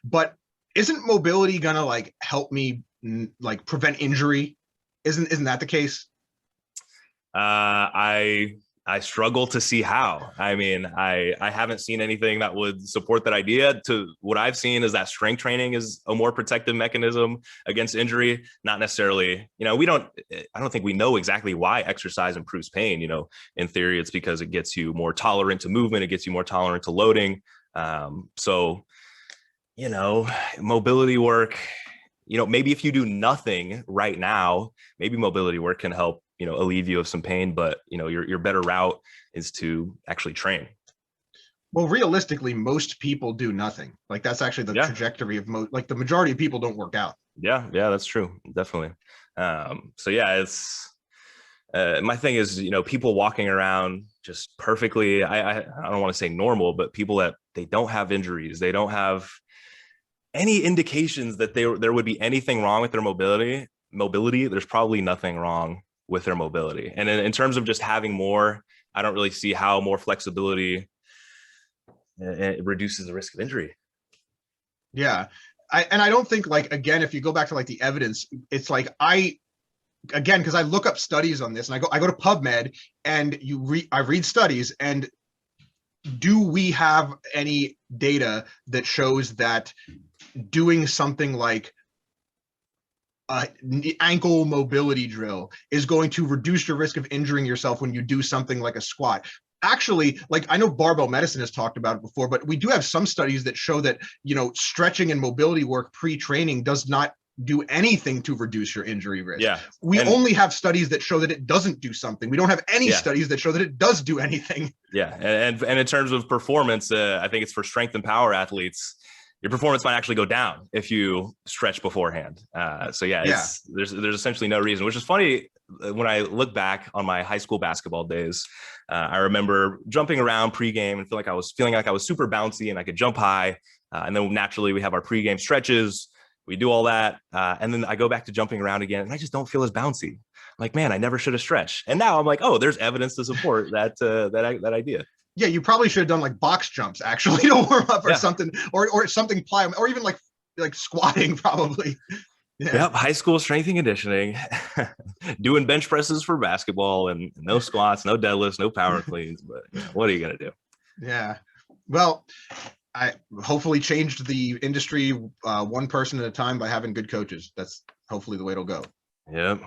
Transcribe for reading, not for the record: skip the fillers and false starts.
but isn't mobility gonna like help me like prevent injury? Isn't that the case? I struggle to see how. I mean, I haven't seen anything that would support that idea. To what I've seen is that strength training is a more protective mechanism against injury. Not necessarily, I don't think we know exactly why exercise improves pain. In theory, it's because it gets you more tolerant to movement. It gets you more tolerant to loading. So, mobility work, maybe if you do nothing right now, maybe mobility work can help, alleviate you of some pain, but your better route is to actually train. Well, realistically, most people do nothing. Like that's actually the trajectory of like the majority of people don't work out. Yeah, that's true. Definitely. So yeah, it's my thing is, people walking around just perfectly. I don't want to say normal, but people that they don't have injuries, they don't have any indications that there would be anything wrong with their mobility. There's probably nothing wrong with their mobility. And in terms of just having more, I don't really see how more flexibility it reduces the risk of injury. Yeah. I don't think, like, again, if you go back to like the evidence, it's like because I look up studies on this and I go to PubMed and I read studies, and do we have any data that shows that doing something like ankle mobility drill is going to reduce your risk of injuring yourself when you do something like a squat? Actually, like, I know barbell medicine has talked about it before, but we do have some studies that show that, stretching and mobility work pre-training does not do anything to reduce your injury risk. Yeah. We only have studies that show that it doesn't do something. We don't have any studies that show that it does do anything. Yeah. And in terms of performance, I think it's for strength and power athletes, your performance might actually go down if you stretch beforehand. There's essentially no reason, which is funny. When I look back on my high school basketball days, I remember jumping around pregame and feeling like I was super bouncy and I could jump high. And then naturally we have our pregame stretches. We do all that. And then I go back to jumping around again and I just don't feel as bouncy. I'm like, man, I never should have stretched. And now I'm like, oh, there's evidence to support that idea. Yeah, you probably should have done like box jumps actually to warm up or something, or something pliable, or even like squatting probably. Yeah. Yep, high school strength and conditioning, doing bench presses for basketball, and no squats, no deadlifts, no power cleans. But what are you gonna do? Yeah, well, I hopefully changed the industry one person at a time by having good coaches. That's hopefully the way it'll go. Yep.